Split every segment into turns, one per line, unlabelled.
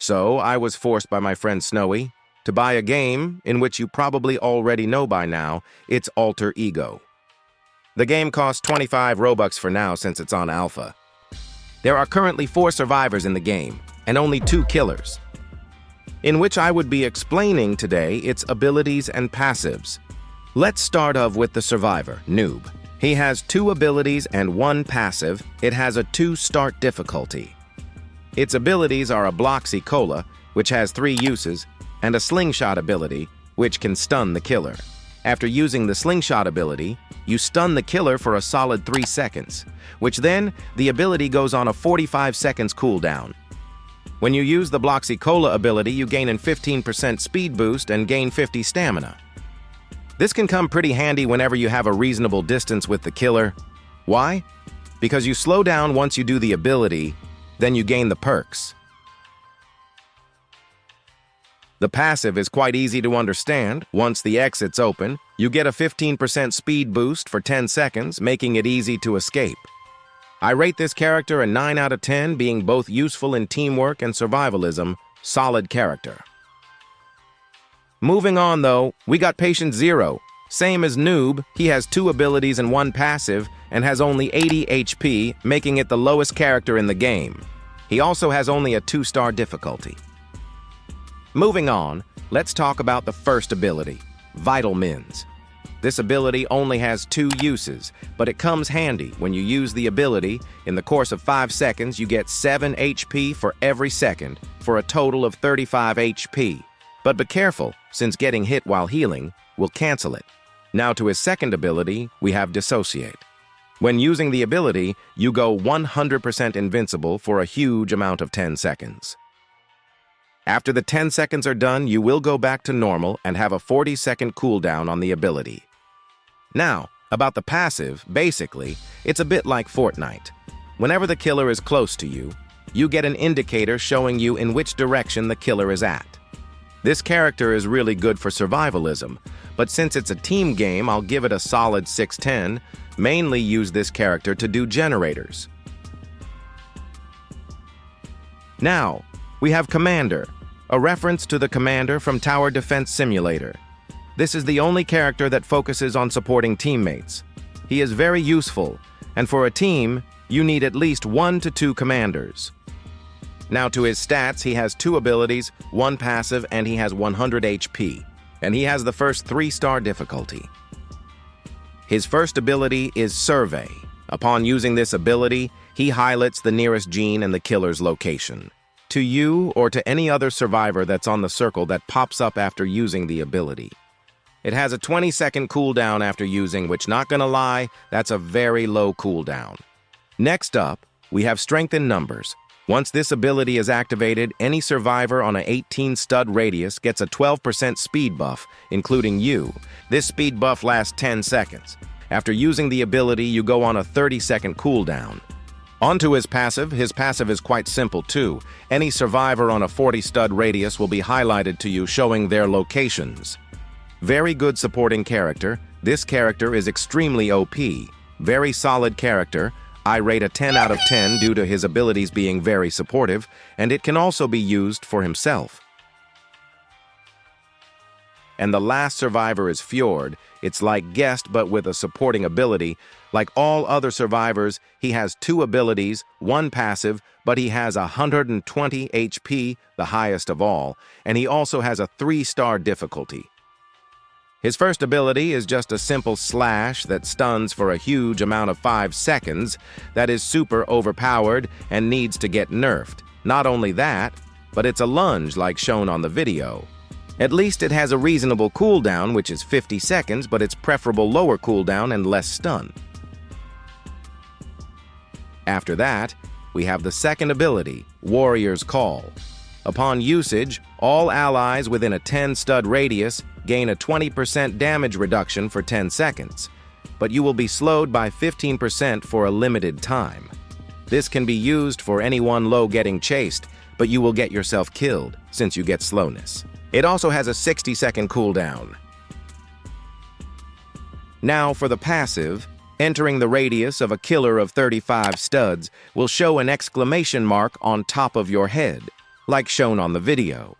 So I was forced by my friend Snowy to buy a game in which you probably already know by now. It's Alter Ego. The game costs 25 Robux for now since it's on alpha. There are currently 4 survivors in the game and only 2 killers, in which I would be explaining today its abilities and passives. Let's start off with the survivor, Noob. He has 2 abilities and 1 passive. It has a 2 start difficulty. Its abilities are a Bloxy Cola, which has 3 uses, and a Slingshot ability, which can stun the killer. After using the Slingshot ability, you stun the killer for a solid 3 seconds, which then the ability goes on a 45 seconds cooldown. When you use the Bloxy Cola ability, you gain a 15% speed boost and gain 50 stamina. This can come pretty handy whenever you have a reasonable distance with the killer. Why? Because you slow down once you do the ability, then you gain the perks. The passive is quite easy to understand. Once the exit's open, you get a 15% speed boost for 10 seconds, making it easy to escape. I rate this character a 9 out of 10, being both useful in teamwork and survivalism. Solid character. Moving on though, we got Patient Zero. Same as Noob, he has 2 abilities and 1 passive and has only 80 HP, making it the lowest character in the game. He also has only a 2-star difficulty. Moving on, let's talk about the first ability, Vital Mins. This ability only has 2 uses, but it comes handy when you use the ability. In the course of 5 seconds, you get 7 HP for every second, for a total of 35 HP. But be careful, since getting hit while healing will cancel it. Now to his second ability, we have Dissociate. When using the ability, you go 100% invincible for a huge amount of 10 seconds. After the 10 seconds are done, you will go back to normal and have a 40-second cooldown on the ability. Now, about the passive, basically, it's a bit like Fortnite. Whenever the killer is close to you, you get an indicator showing you in which direction the killer is at. This character is really good for survivalism, but since it's a team game, I'll give it a solid 6/10, mainly use this character to do generators. Now, we have Commander, a reference to the commander from Tower Defense Simulator. This is the only character that focuses on supporting teammates. He is very useful, and for a team, you need at least 1 to 2 commanders. Now to his stats, he has 2 abilities, 1 passive, and he has 100 HP. And he has the first 3-star difficulty. His first ability is Survey. Upon using this ability, he highlights the nearest gene and the killer's location, to you or to any other survivor that's on the circle that pops up after using the ability. It has a 20-second cooldown after using, which, not gonna lie, that's a very low cooldown. Next up, we have Strength in Numbers. Once this ability is activated, any survivor on an 18-stud radius gets a 12% speed buff, including you. This speed buff lasts 10 seconds. After using the ability, you go on a 30-second cooldown. Onto his passive is quite simple too. Any survivor on a 40-stud radius will be highlighted to you, showing their locations. Very good supporting character. This character is extremely OP. Very solid character. I rate a 10 out of 10 due to his abilities being very supportive, and it can also be used for himself. And the last survivor is Fjord. It's like Guest, but with a supporting ability. Like all other survivors, he has 2 abilities, 1 passive, but he has 120 HP, the highest of all, and he also has a 3-star difficulty. His first ability is just a simple slash that stuns for a huge amount of 5 seconds. That is super overpowered and needs to get nerfed. Not only that, but it's a lunge like shown on the video. At least it has a reasonable cooldown, which is 50 seconds, but it's preferable lower cooldown and less stun. After that, we have the second ability, Warrior's Call. Upon usage, all allies within a 10-stud radius gain a 20% damage reduction for 10 seconds, but you will be slowed by 15% for a limited time. This can be used for anyone low getting chased, but you will get yourself killed since you get slowness. It also has a 60-second cooldown. Now for the passive, entering the radius of a killer of 35 studs will show an exclamation mark on top of your head. like shown on the video.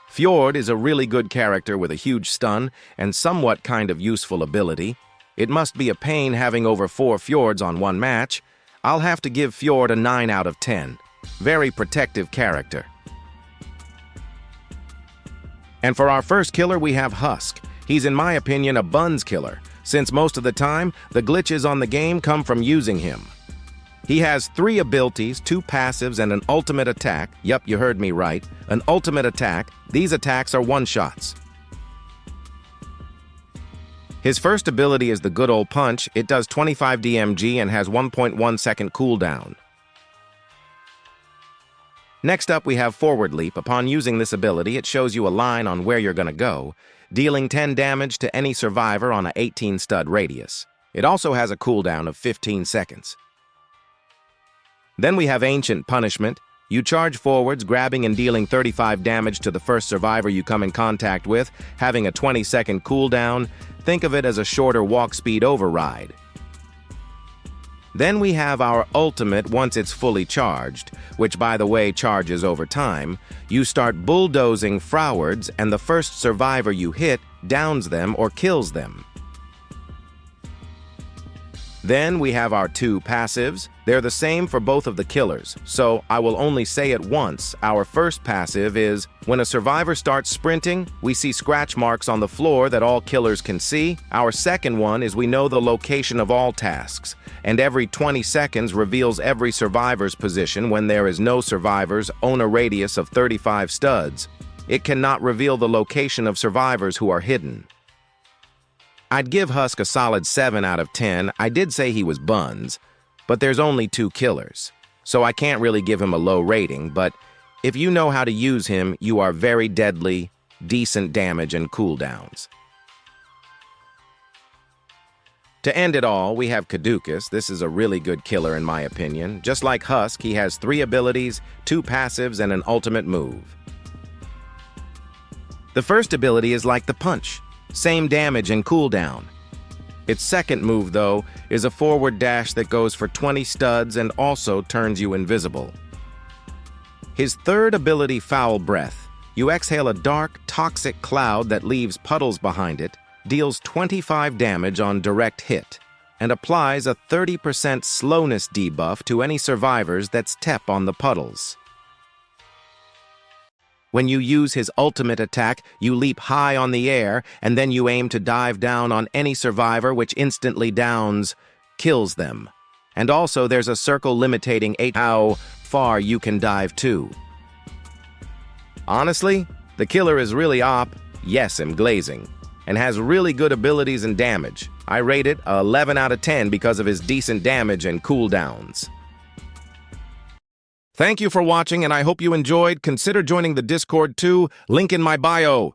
Fjord is a really good character with a huge stun and somewhat kind of useful ability. It must be a pain having over 4 Fjords on one match. I'll have to give Fjord a 9 out of 10. Very protective character. And for our first killer, we have Husk. He's, in my opinion, a buns killer, since most of the time, the glitches on the game come from using him. He has 3 abilities, 2 passives, and an ultimate attack. Yup, you heard me right. An ultimate attack. These attacks are one-shots. His first ability is the good old punch. It does 25 DMG and has 1.1 second cooldown. Next up, we have Forward Leap. Upon using this ability, it shows you a line on where you're gonna go, dealing 10 damage to any survivor on a 18 stud radius. It also has a cooldown of 15 seconds. Then we have Ancient Punishment. You charge forwards, grabbing and dealing 35 damage to the first survivor you come in contact with, having a 20-second cooldown. Think of it as a shorter walk speed override. Then we have our ultimate once it's fully charged, which by the way charges over time. You start bulldozing forwards and the first survivor you hit downs them or kills them. Then we have our 2 passives. They're the same for both of the killers, so I will only say it once. Our first passive is, when a survivor starts sprinting, we see scratch marks on the floor that all killers can see. Our second one is we know the location of all tasks, and every 20 seconds reveals every survivor's position when there is no survivors on a radius of 35 studs. It cannot reveal the location of survivors who are hidden. I'd give Husk a solid 7 out of 10. I did say he was buns, but there's only 2 killers, so I can't really give him a low rating, but if you know how to use him, you are very deadly, decent damage and cooldowns. To end it all, we have Caduceus. This is a really good killer in my opinion. Just like Husk, he has 3 abilities, 2 passives, and an ultimate move. The first ability is like the punch. Same damage and cooldown. Its second move, though, is a forward dash that goes for 20 studs and also turns you invisible. His third ability, Foul Breath. You exhale a dark, toxic cloud that leaves puddles behind it, deals 25 damage on direct hit, and applies a 30% slowness debuff to any survivors that step on the puddles. When you use his ultimate attack, you leap high on the air, and then you aim to dive down on any survivor, which instantly kills them. And also there's a circle limiting how far you can dive to. Honestly, the killer is really yes, I'm glazing, and has really good abilities and damage. I rate it a 11 out of 10 because of his decent damage and cooldowns. Thank you for watching, and I hope you enjoyed. Consider joining the Discord too, link in my bio.